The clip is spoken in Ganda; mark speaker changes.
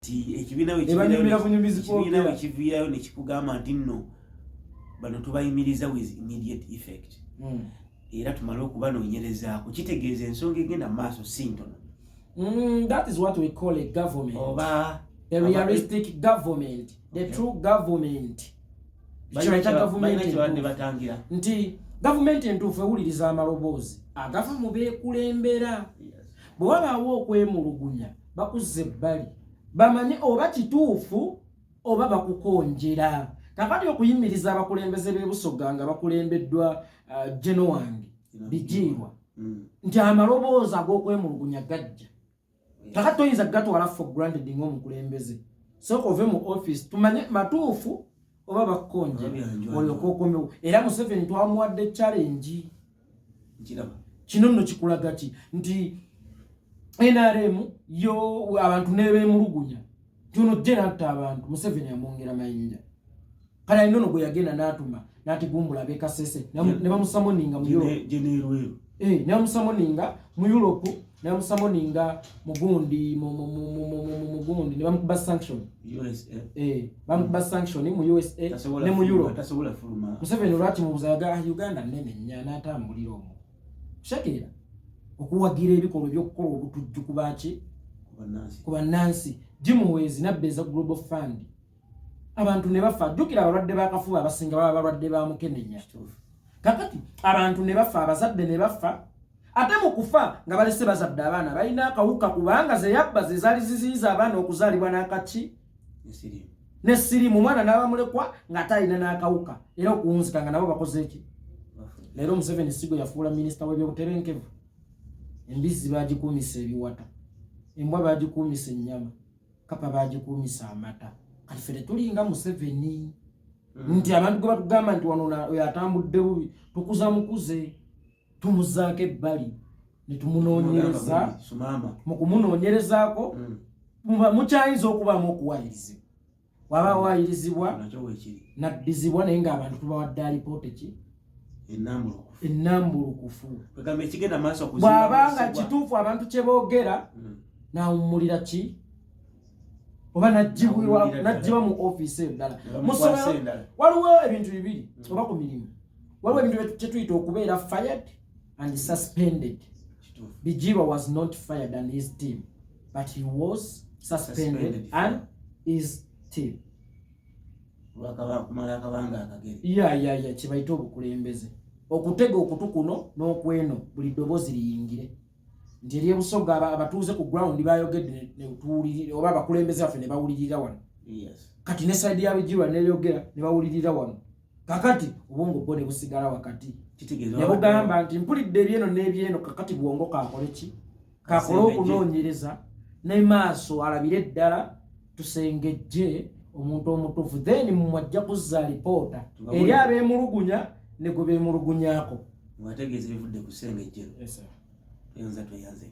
Speaker 1: ekibiina we kiviirayo ne kikugamba nti nno bano tubayimiriza with immediate effect era tumale okubanoonyerezaako kitegeeza ensonga egenda mu maaso si ntono.
Speaker 2: That is what we call a government.
Speaker 1: Oba
Speaker 2: a realistic government, the true government. Nti government entuufu ewuliriza amaloboozi agava mu beekulembera. Bwe wabaawo okwemulugunya bakuze ebbali bamanye oba kituufu oba bakukonjera. Kakati okuyimiriza abakulembeze b'ebusoga nga bakulembeddwa Jeno wange Bigirwa nti amaloboozi ag'okwemulugunya gajja. Kakati toyinza gatwala for granted ng'omukulembeze. Sooka ove mu office tumanye matuufu oba bakukonjera olyoka okomewo. Era Museveni twamuwadde challenge. Kino nno kikulaga ki nti NRM yo abantu ne beemulugunya tuno jena atta abantu. Museveni amwongera mayinja kala inono gwe yagenda n'atuma n'atigumbula ab'ekasese ne bamusamoninga mu Europe. Ne bamusamoninga mu Europe ne bamusamoninga mugundi ne bamukuba sanction bamukuba sanction mu USA ne mu Europe. Museveni lwaki mubuza yaga Uganda nene nnyo n'atambulira omwo kushakira okuwagira ebikolwa by'okukola obutujju kubaki kuba Nancy Jimuwezi nabbeeza Global Fund abantu ne bafa. Jjukira abalwadde b'akafuba abasinga baba balwadde ba mukenenya. Kakati abantu ne bafa, abazadde ne bafa. Ate mu kufa nga balese bazadde abaana balina akawuka kubanga ze yabba ze zaali ziziyiza abaana okuzaalibwa n'akaki n'essirimu mwana n'abamulekwa nga talina n'akawuka era okuwunzika nga nabo bakoze eki. Leero Museveni Sigo yafuula minisita w'ebyobutebenkevu. Embizzi baagikuumisa ebiwata, embwa baagikuumisa ennyama, kapa baagikuumisa amata. Kati ffe tetulinga Museveni nti abantu gwe batugamba nti wano oyo atambudde bubi tukuza mukuze tumuzaako ebbali ne tumunoonyereza. Mu kumunoonyerezaako mukyayinza okubaamu okuwayirizibwa. Waba wayirizibwa naddizibwa naye ng'abantu tubawadde alipoota ki ennambulukufu. Bw'abanga kituufu abantu kye boogera n'awummulira ki oba najjibwa mu office eddala. Waliwo ebintu bibiri oba ku mirimu. Waliwo ebintu kye tuyita okubeera fired and suspended. Bigirwa was not fired and his team, but he was suspended and his team. Kibayita obukulembeze. Okutega okutu kuno n'okweno buli ddoboozi liyingire. Nti eri ebusoga abatuuze ku ground bayogedde ne tuwulirira oba abakulembeze baffe ne bawulirira wano. Kati ne side ya Bigirwa n'eyogera ne bawulirira wano. Kakati obwongo bwo ne busigala wakati. Ne bugamba nti mpulidde ebyeno n'ebyeno kakati bwongo kaakole ki? Kaakole okunoonyereza ne maaso alabire eddala tusengejje omuntu omutuufu. Then mwajja kuzza alipoota eri abeemulugunya ne gwe beemulugunyaako.
Speaker 1: Mwategeeza ebivudde ku ssengejjero. Yes sir. Yanza tweyanze.